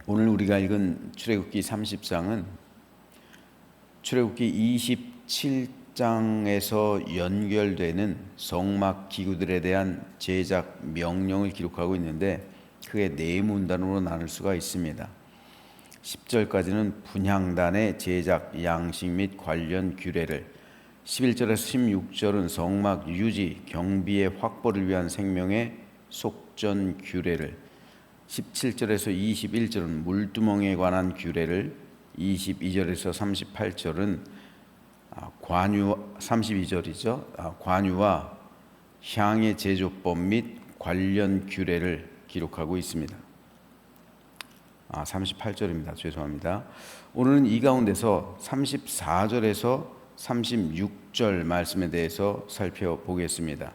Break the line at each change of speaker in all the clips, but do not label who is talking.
오늘 우리가 읽은 출애굽기 30장은 출애굽기 27장에서 연결되는 성막 기구들에 대한 제작 명령을 기록하고 있는데 크게 네 문단으로 나눌 수가 있습니다. 10절까지는 분향단의 제작 양식 및 관련 규례를, 11절에서 16절은 성막 유지, 경비의 확보를 위한 생명의 속전 규례를, 17절에서 21절은 물두멍에 관한 규례를, 22절에서 38절은 관유, 32절이죠. 관유와 향의 제조법 및 관련 규례를 기록하고 있습니다. 38절입니다. 죄송합니다. 오늘은 이 가운데서 34절에서 36절 말씀에 대해서 살펴보겠습니다.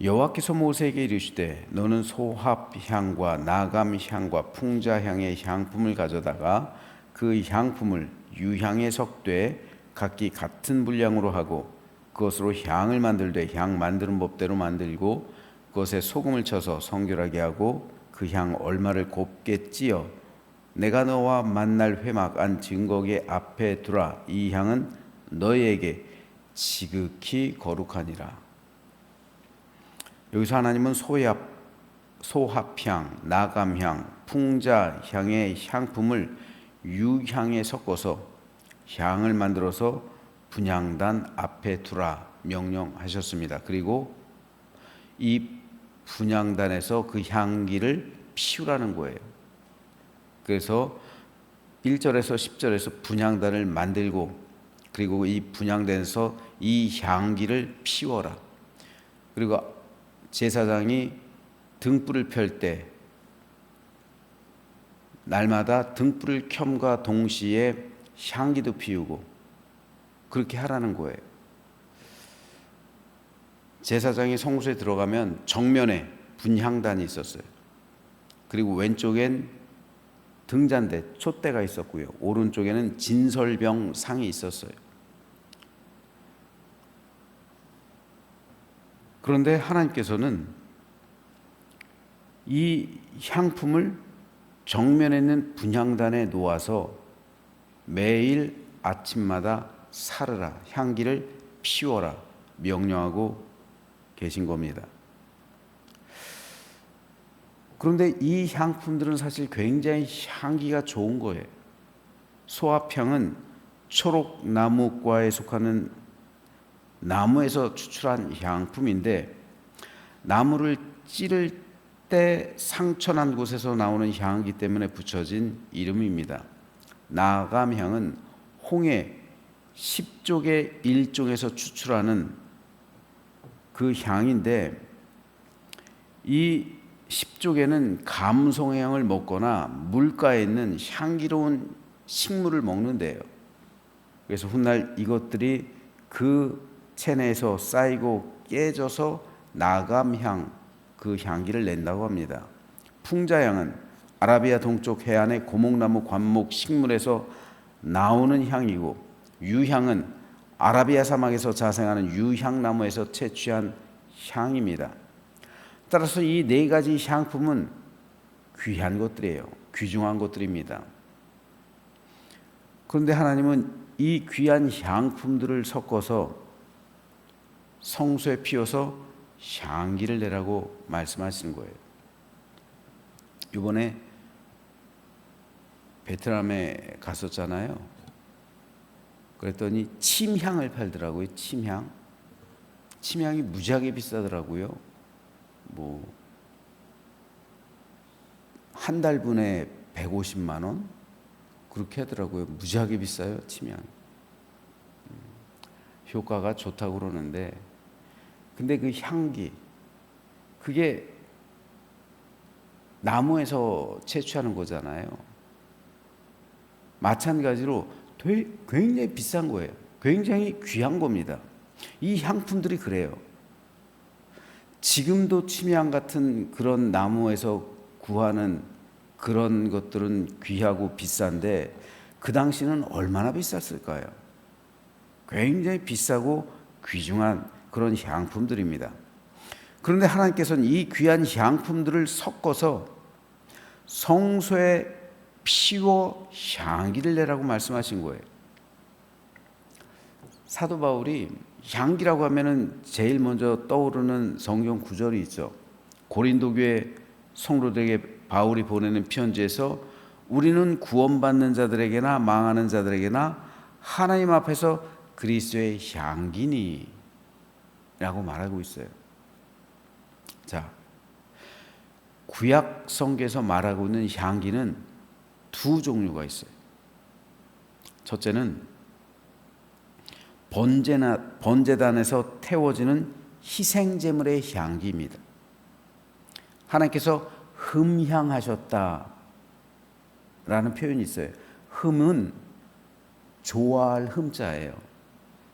여호와께서 모세에게 이르시되 너는 소합향과 나감향과 풍자향의 향품을 가져다가 그 향품을 유향에 섞되 각기 같은 분량으로 하고 그것으로 향을 만들되 향 만드는 법대로 만들고 그것에 소금을 쳐서 성결하게 하고 그 향 얼마를 곱게 찌어 내가 너와 만날 회막 안 증거계 앞에 두라. 이 향은 너희에게 지극히 거룩하니라. 여기서 하나님은 소합향, 나감향, 풍자향의 향품을 유향에 섞어서 향을 만들어서 분향단 앞에 두라 명령하셨습니다. 그리고 이 분향단에서 그 향기를 피우라는 거예요. 그래서 1절에서 10절에서 분향단을 만들고 그리고 이 분향단에서 이 향기를 피워라. 그리고 제사장이 등불을 펼 때 날마다 등불을 켬과 동시에 향기도 피우고 그렇게 하라는 거예요. 제사장이 성소에 들어가면 정면에 분향단이 있었어요. 그리고 왼쪽엔 등잔대, 촛대가 있었고요. 오른쪽에는 진설병 상이 있었어요. 그런데 하나님께서는 이 향품을 정면에 있는 분향단에 놓아서 매일 아침마다 사르라, 향기를 피워라 명령하고 계신 겁니다. 그런데 이 향품들은 사실 굉장히 향기가 좋은 거예요. 소합향은 초록나무과에 속하는 나무에서 추출한 향품인데 나무를 찌를 때 상처난 곳에서 나오는 향이기 때문에 붙여진 이름입니다. 나감향은 홍해 10족의 일종에서 추출하는 그 향인데 이 10족에는 감송향을 먹거나 물가에 있는 향기로운 식물을 먹는데요. 그래서 훗날 이것들이 그 체내에서 쌓이고 깨져서 나감향, 그 향기를 낸다고 합니다. 풍자향은 아라비아 동쪽 해안의 고목나무 관목 식물에서 나오는 향이고 유향은 아라비아 사막에서 자생하는 유향나무에서 채취한 향입니다. 따라서 이 네 가지 향품은 귀한 것들이에요. 귀중한 것들입니다. 그런데 하나님은 이 귀한 향품들을 섞어서 성소에 피워서 향기를 내라고 말씀하시는 거예요. 이번에 베트남에 갔었잖아요. 그랬더니 침향을 팔더라고요. 침향이 무지하게 비싸더라고요. 한 달분에 150만 원 그렇게 하더라고요. 무지하게 비싸요. 침향. 효과가 좋다고 그러는데 근데 그 향기 그게 나무에서 채취하는 거잖아요. 마찬가지로 굉장히 비싼 거예요. 굉장히 귀한 겁니다. 이 향품들이 그래요. 지금도 침향 같은 그런 나무에서 구하는 그런 것들은 귀하고 비싼데 그 당시는 얼마나 비쌌을까요? 굉장히 비싸고 귀중한 그런 향품들입니다. 그런데 하나님께서는 이 귀한 향품들을 섞어서 성소에 피워 향기를 내라고 말씀하신 거예요. 사도 바울이 향기라고 하면은 제일 먼저 떠오르는 성경 구절이 있죠. 고린도 교회 성도들에게 바울이 보내는 편지에서 우리는 구원받는 자들에게나 망하는 자들에게나 하나님 앞에서 그리스도의 향기니 라고 말하고 있어요. 자, 구약 성경에서 말하고 있는 향기는 두 종류가 있어요. 첫째는 번제단에서 태워지는 희생제물의 향기입니다. 하나님께서 흠향하셨다라는 표현이 있어요. 흠은 좋아할 흠자예요.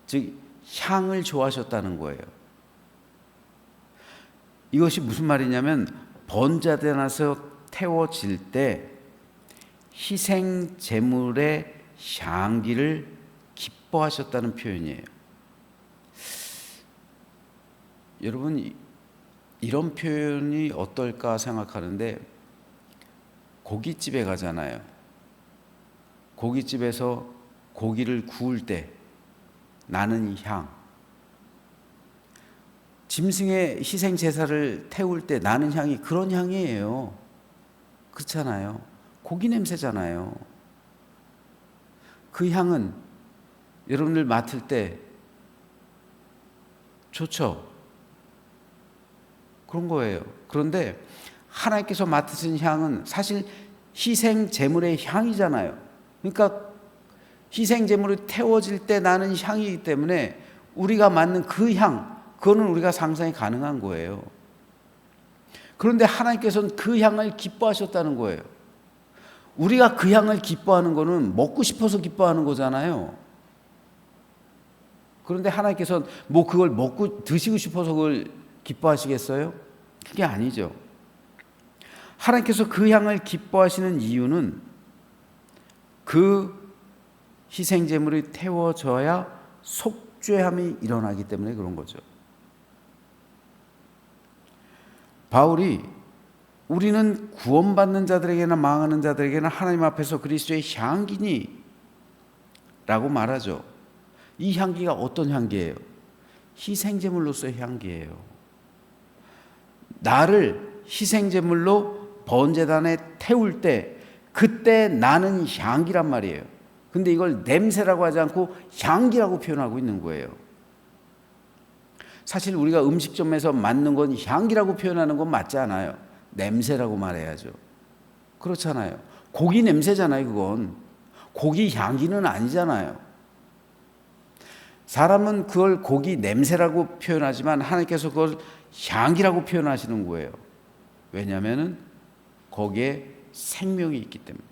즉 향을 좋아하셨다는 거예요. 이것이 무슨 말이냐면 번제단에서 태워질 때 희생제물의 향기를 기뻐하셨다는 표현이에요. 여러분, 이런 표현이 어떨까 생각하는데, 고깃집에 가잖아요. 고깃집에서 고기를 구울 때 나는 향, 짐승의 희생 제사를 태울 때 나는 향이 그런 향이에요. 그렇잖아요. 고기 냄새잖아요. 그 향은 여러분들 맡을 때 좋죠. 그런 거예요. 그런데 하나님께서 맡으신 향은 사실 희생 제물의 향이잖아요. 그러니까 희생 제물이 태워질 때 나는 향이기 때문에 우리가 맡는 그 향, 그거는 우리가 상상이 가능한 거예요. 그런데 하나님께서는 그 향을 기뻐하셨다는 거예요. 우리가 그 향을 기뻐하는 거는 먹고 싶어서 기뻐하는 거잖아요. 그런데 하나님께서는 뭐 그걸 먹고 드시고 싶어서 그걸 기뻐하시겠어요? 그게 아니죠. 하나님께서 그 향을 기뻐하시는 이유는 그 희생제물이 태워져야 속죄함이 일어나기 때문에 그런 거죠. 바울이 우리는 구원받는 자들에게나 망하는 자들에게나 하나님 앞에서 그리스도의 향기니 라고 말하죠. 이 향기가 어떤 향기예요? 희생제물로서의 향기예요. 나를 희생제물로 번제단에 태울 때 그때 나는 향기란 말이에요. 근데 이걸 냄새라고 하지 않고 향기라고 표현하고 있는 거예요. 사실 우리가 음식점에서 맡는 건 향기라고 표현하는 건 맞지 않아요. 냄새라고 말해야죠. 그렇잖아요. 고기 냄새잖아요. 그건 고기 향기는 아니잖아요. 사람은 그걸 고기 냄새라고 표현하지만 하나님께서 그걸 향기라고 표현하시는 거예요. 왜냐하면 거기에 생명이 있기 때문에.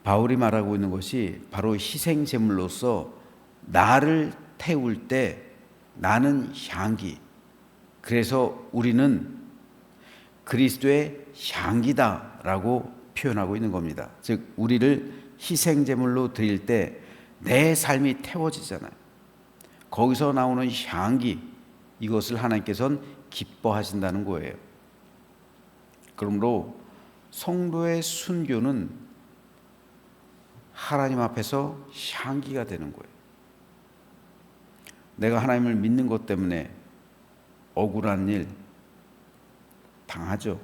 바울이 말하고 있는 것이 바로 희생제물로서 나를 태울 때 나는 향기. 그래서 우리는 그리스도의 향기다라고 표현하고 있는 겁니다. 즉 우리를 희생제물로 드릴 때 내 삶이 태워지잖아요. 거기서 나오는 향기, 이것을 하나님께서는 기뻐하신다는 거예요. 그러므로 성도의 순교는 하나님 앞에서 향기가 되는 거예요. 내가 하나님을 믿는 것 때문에 억울한 일 당하죠.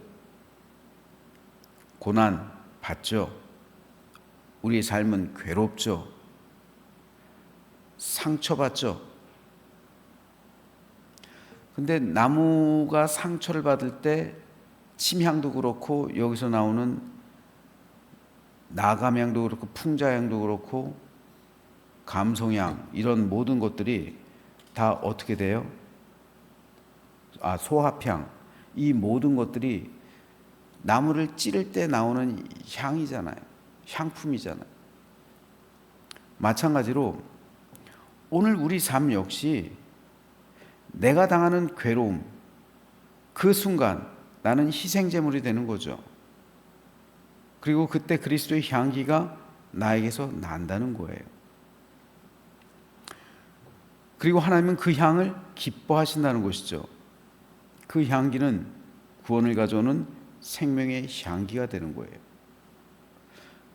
고난 받죠. 우리의 삶은 괴롭죠. 상처받죠. 근데 나무가 상처를 받을 때 침향도 그렇고 여기서 나오는 나감향도 그렇고 풍자향도 그렇고 감송향 이런 모든 것들이 다 어떻게 돼요? 소합향, 이 모든 것들이 나무를 찌를 때 나오는 향이잖아요. 향품이잖아요. 마찬가지로 오늘 우리 삶 역시 내가 당하는 괴로움, 그 순간 나는 희생제물이 되는 거죠. 그리고 그때 그리스도의 향기가 나에게서 난다는 거예요. 그리고 하나님은 그 향을 기뻐하신다는 것이죠. 그 향기는 구원을 가져오는 생명의 향기가 되는 거예요.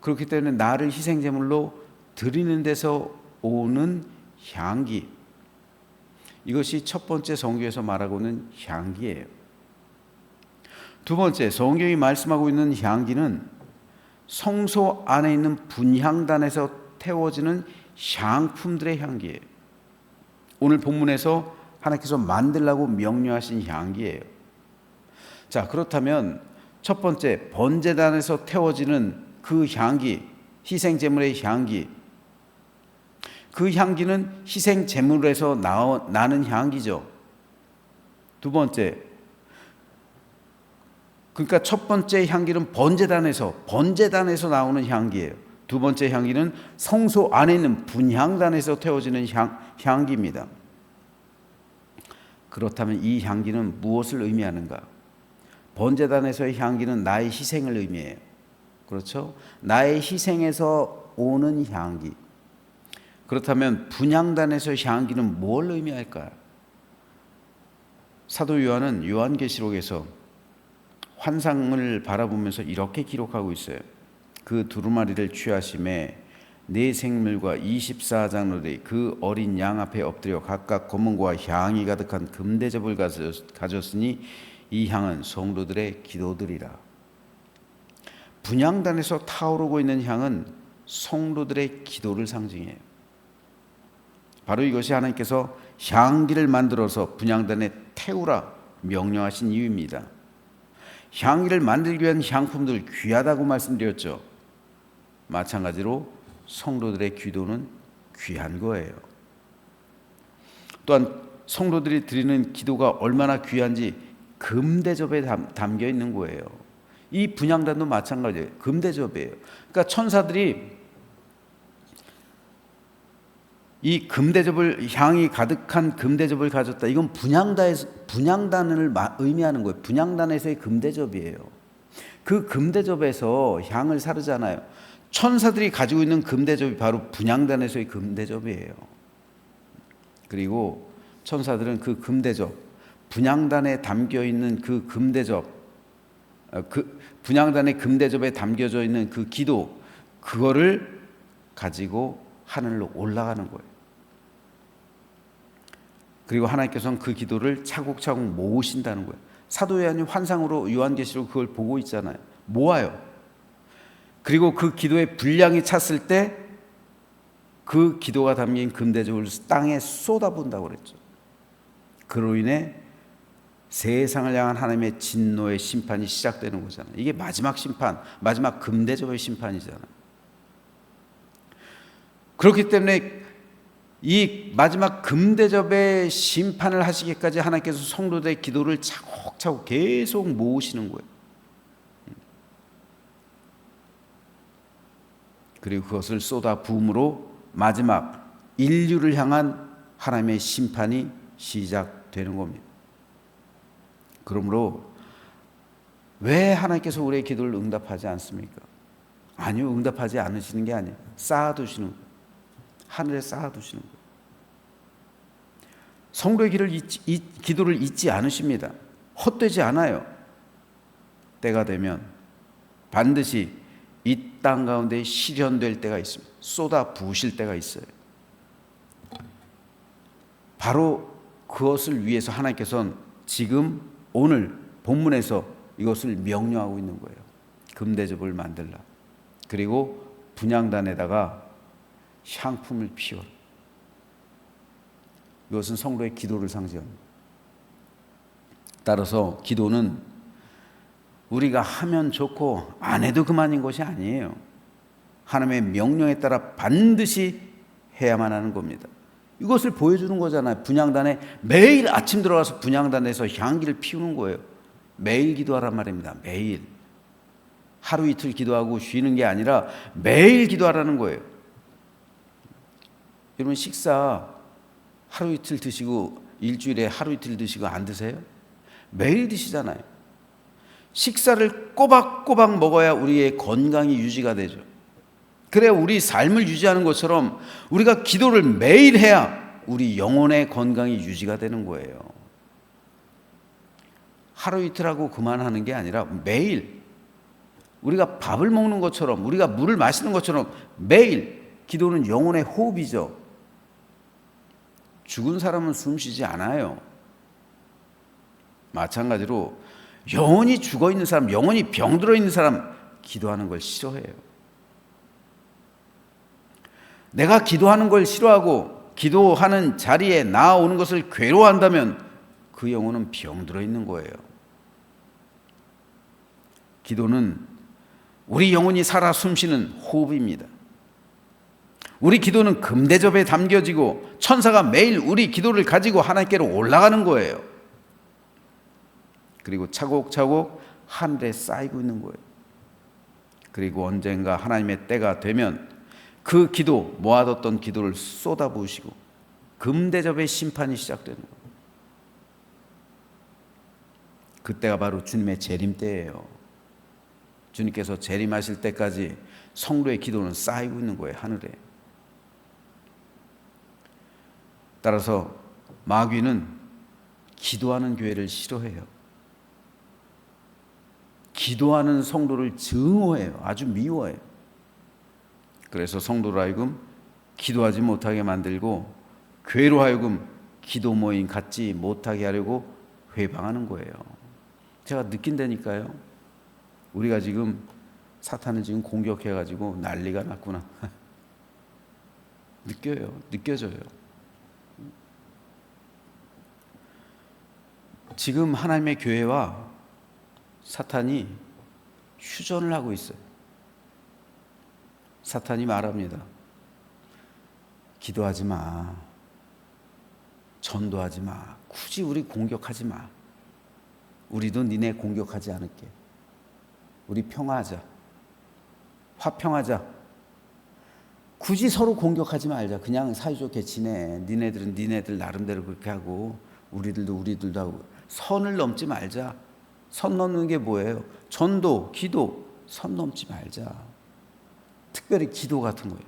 그렇기 때문에 나를 희생제물로 드리는 데서 오는 향기, 이것이 첫 번째 성경에서 말하고는 향기예요. 두 번째, 성경이 말씀하고 있는 향기는 성소 안에 있는 분향단에서 태워지는 향품들의 향기예요. 오늘 본문에서 하나님께서 만들라고 명령하신 향기예요. 자, 그렇다면 첫 번째, 번제단에서 태워지는 그 향기, 희생제물의 향기, 그 향기는 희생제물에서 나는 향기죠. 두 번째, 그러니까 첫 번째 향기는 번제단에서 나오는 향기예요. 두 번째 향기는 성소 안에 있는 분향단에서 태워지는 향기입니다. 그렇다면 이 향기는 무엇을 의미하는가? 번제단에서의 향기는 나의 희생을 의미해요. 그렇죠? 나의 희생에서 오는 향기. 그렇다면 분향단에서의 향기는 뭘 의미할까요? 사도 요한은 요한계시록에서 환상을 바라보면서 이렇게 기록하고 있어요. 그 두루마리를 취하심에 네 생물과 24장로들이 그 어린 양 앞에 엎드려 각각 검은고와 향이 가득한 금대접을 가졌으니 이 향은 성도들의 기도들이라. 분향단에서 타오르고 있는 향은 성도들의 기도를 상징해요. 바로 이것이 하나님께서 향기를 만들어서 분향단에 태우라 명령하신 이유입니다. 향기를 만들기 위한 향품들 귀하다고 말씀드렸죠. 마찬가지로 성도들의 기도는 귀한 거예요. 또한 성도들이 드리는 기도가 얼마나 귀한지 금대접에 담겨 있는 거예요. 이 분향단도 마찬가지예요. 금대접이에요. 그러니까 천사들이 이 금대접을, 향이 가득한 금대접을 가졌다. 이건 분향단을 의미하는 거예요. 분향단에서의 금대접이에요. 그 금대접에서 향을 사르잖아요. 천사들이 가지고 있는 금대접이 바로 분향단에서의 금대접이에요. 그리고 천사들은 그 금대접, 분향단에 담겨 있는 그 금대접, 분향단의 금대접에 담겨져 있는 그 기도, 그거를 가지고 하늘로 올라가는 거예요. 그리고 하나님께서는 그 기도를 차곡차곡 모으신다는 거예요. 사도 요한이 환상으로 요한계시록 그걸 보고 있잖아요. 모아요. 그리고 그 기도의 분량이 찼을 때 그 기도가 담긴 금대접을 땅에 쏟아부은다고 그랬죠. 그로 인해 세상을 향한 하나님의 진노의 심판이 시작되는 거잖아요. 이게 마지막 심판, 마지막 금대접의 심판이잖아요. 그렇기 때문에 이 마지막 금대접의 심판을 하시기까지 하나님께서 성도들의 기도를 차곡차곡 계속 모으시는 거예요. 그리고 그것을 쏟아 부음으로 마지막 인류를 향한 하나님의 심판이 시작되는 겁니다. 그러므로 왜 하나님께서 우리의 기도를 응답하지 않습니까? 아니요, 응답하지 않으시는 게 아니에요. 쌓아두시는 거예요. 하늘에 쌓아두시는 거예요. 성도의 기도를 잊지 않으십니다. 헛되지 않아요. 때가 되면 반드시 이 땅 가운데 실현될 때가 있습니다. 쏟아 부으실 때가 있어요. 바로 그것을 위해서 하나님께서는 지금 오늘 본문에서 이것을 명령하고 있는 거예요. 금대접을 만들라. 그리고 분향단에다가 향품을 피워라. 이것은 성도의 기도를 상징합니다. 따라서 기도는 우리가 하면 좋고 안 해도 그만인 것이 아니에요. 하나님의 명령에 따라 반드시 해야만 하는 겁니다. 이것을 보여주는 거잖아요. 분향단에 매일 아침 들어가서 분향단에서 향기를 피우는 거예요. 매일 기도하란 말입니다. 매일. 하루 이틀 기도하고 쉬는 게 아니라 매일 기도하라는 거예요. 여러분 식사 하루 이틀 드시고 일주일에 하루 이틀 드시고 안 드세요? 매일 드시잖아요. 식사를 꼬박꼬박 먹어야 우리의 건강이 유지가 되죠. 그래야 우리 삶을 유지하는 것처럼 우리가 기도를 매일 해야 우리 영혼의 건강이 유지가 되는 거예요. 하루 이틀 하고 그만하는 게 아니라 매일 우리가 밥을 먹는 것처럼, 우리가 물을 마시는 것처럼 매일 기도는 영혼의 호흡이죠. 죽은 사람은 숨 쉬지 않아요. 마찬가지로 영원히 죽어 있는 사람, 영원히 병들어 있는 사람 기도하는 걸 싫어해요. 내가 기도하는 걸 싫어하고 기도하는 자리에 나아오는 것을 괴로워한다면 그 영혼은 병들어 있는 거예요. 기도는 우리 영혼이 살아 숨쉬는 호흡입니다. 우리 기도는 금대접에 담겨지고 천사가 매일 우리 기도를 가지고 하나님께로 올라가는 거예요. 그리고 차곡차곡 하늘에 쌓이고 있는 거예요. 그리고 언젠가 하나님의 때가 되면 그 기도, 모아뒀던 기도를 쏟아부으시고 금대접의 심판이 시작되는 거예요. 그때가 바로 주님의 재림 때예요. 주님께서 재림하실 때까지 성도의 기도는 쌓이고 있는 거예요, 하늘에. 따라서 마귀는 기도하는 교회를 싫어해요. 기도하는 성도를 증오해요. 아주 미워해요. 그래서 성도로 하여금 기도하지 못하게 만들고 교회로 하여금 기도 모임 갖지 못하게 하려고 회방하는 거예요. 제가 느낀다니까요. 우리가 지금 사탄을 지금 공격해가지고 난리가 났구나. 느껴져요. 지금 하나님의 교회와 사탄이 휴전을 하고 있어요. 사탄이 말합니다. 기도하지 마. 전도하지 마. 굳이 우리 공격하지 마. 우리도 니네 공격하지 않을게. 우리 평화하자. 화평하자. 굳이 서로 공격하지 말자. 그냥 사이좋게 지내. 니네들은 니네들 나름대로 그렇게 하고 우리들도 하고. 선을 넘지 말자. 선 넘는 게 뭐예요? 전도, 기도, 선 넘지 말자. 특별히 기도 같은 거예요.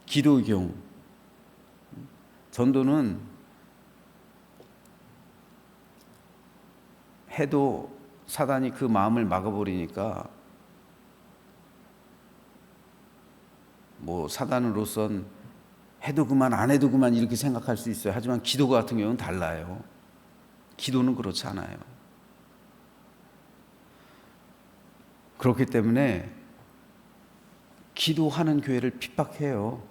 기도의 경우. 전도는 해도 사단이 그 마음을 막아버리니까 사단으로선 해도 그만 안 해도 그만 이렇게 생각할 수 있어요. 하지만 기도 같은 경우는 달라요. 기도는 그렇지 않아요. 그렇기 때문에 기도하는 교회를 핍박해요.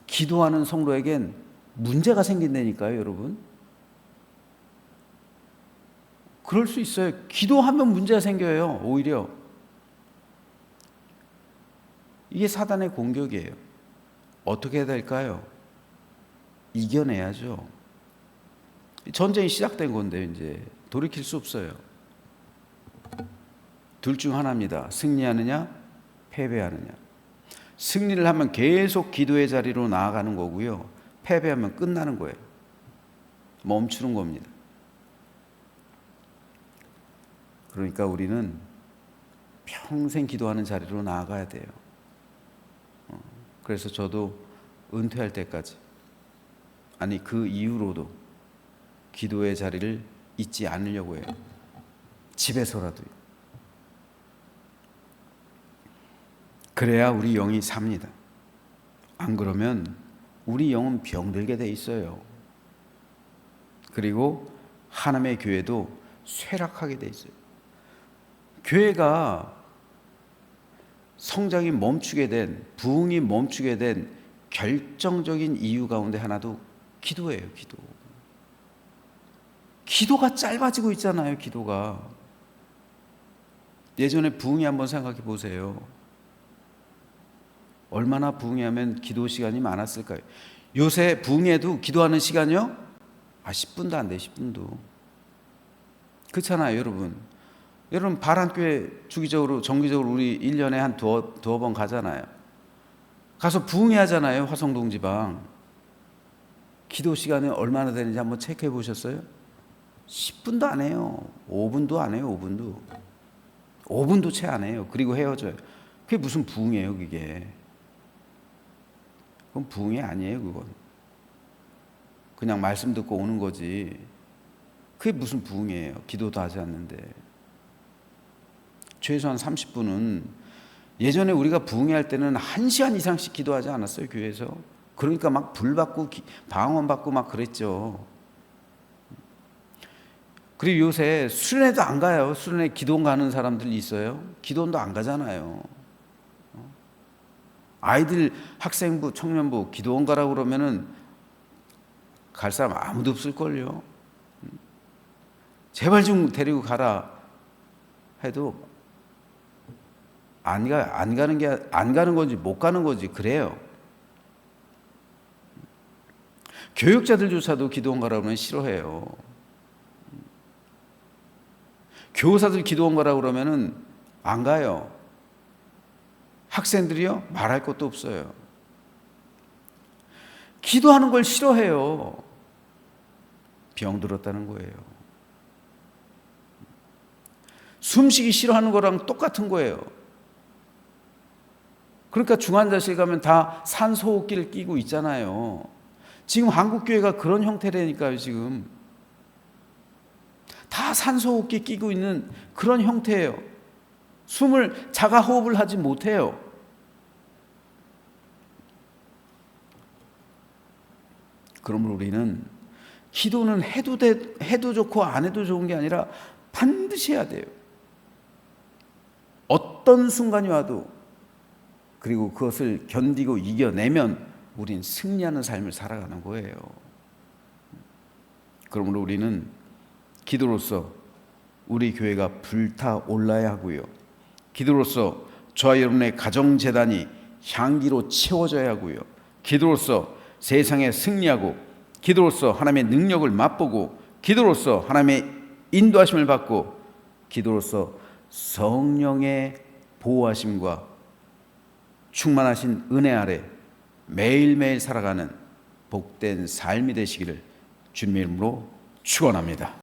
기도하는 성도에겐 문제가 생긴다니까요, 여러분. 그럴 수 있어요. 기도하면 문제가 생겨요, 오히려. 이게 사단의 공격이에요. 어떻게 해야 될까요? 이겨내야죠. 전쟁이 시작된 건데 이제 돌이킬 수 없어요. 둘 중 하나입니다. 승리하느냐, 패배하느냐. 승리를 하면 계속 기도의 자리로 나아가는 거고요. 패배하면 끝나는 거예요. 멈추는 겁니다. 그러니까 우리는 평생 기도하는 자리로 나아가야 돼요. 그래서 저도 은퇴할 때까지, 아니 그 이후로도 기도의 자리를 잊지 않으려고 해요. 집에서라도요. 그래야 우리 영이 삽니다. 안 그러면 우리 영은 병들게 돼 있어요. 그리고 하나님의 교회도 쇠락하게 돼 있어요. 교회가 성장이 멈추게 된, 부흥이 멈추게 된 결정적인 이유 가운데 하나도 기도예요. 기도가 짧아지고 있잖아요. 기도가. 예전에 부흥이 한번 생각해 보세요. 얼마나 부흥하면 기도 시간이 많았을까요? 요새 부흥에도 기도하는 시간이요? 10분도 안 돼, 10분도. 그렇잖아요, 여러분. 여러분, 바란교회 주기적으로, 정기적으로 우리 1년에 한 두어 번 가잖아요. 가서 부흥회 하잖아요, 화성동 지방. 기도 시간이 얼마나 되는지 한번 체크해 보셨어요? 10분도 안 해요. 5분도 안 해요, 5분도. 5분도 채 안 해요. 그리고 헤어져요. 그게 무슨 부흥이에요, 그게. 그건 부흥이 아니에요. 그건 그냥 말씀 듣고 오는 거지. 그게 무슨 부흥이에요? 기도도 하지 않는데. 최소한 30분은, 예전에 우리가 부흥회 할 때는 1시간 이상씩 기도하지 않았어요, 교회에서. 그러니까 막 불 받고 방언 받고 막 그랬죠. 그리고 요새 수련회도 안 가요. 수련회 기도원 가는 사람들 있어요. 기도원도 안 가잖아요. 아이들 학생부, 청년부 기도원 가라고 그러면은 갈 사람 아무도 없을걸요. 제발 좀 데리고 가라 해도 안 가는 건지 못 가는 건지 그래요. 교육자들조차도 기도원 가라고 하면 싫어해요. 교사들 기도원 가라고 그러면은 안 가요. 학생들이요? 말할 것도 없어요. 기도하는 걸 싫어해요. 병들었다는 거예요. 숨쉬기 싫어하는 거랑 똑같은 거예요. 그러니까 중환자실 가면 다 산소호흡기를 끼고 있잖아요. 지금 한국교회가 그런 형태라니까요. 지금 다 산소호흡기 끼고 있는 그런 형태예요. 숨을 자가호흡을 하지 못해요. 그러므로 우리는 기도는 해도 좋고 안 해도 좋은 게 아니라 반드시 해야 돼요. 어떤 순간이 와도, 그리고 그것을 견디고 이겨내면 우린 승리하는 삶을 살아가는 거예요. 그러므로 우리는 기도로서 우리 교회가 불타올라야 하고요. 기도로서 저와 여러분의 가정재단이 향기로 채워져야 하고요. 기도로서 세상에 승리하고, 기도로서 하나님의 능력을 맛보고, 기도로서 하나님의 인도하심을 받고, 기도로서 성령의 보호하심과 충만하신 은혜 아래 매일매일 살아가는 복된 삶이 되시기를 주님의 이름으로 축원합니다.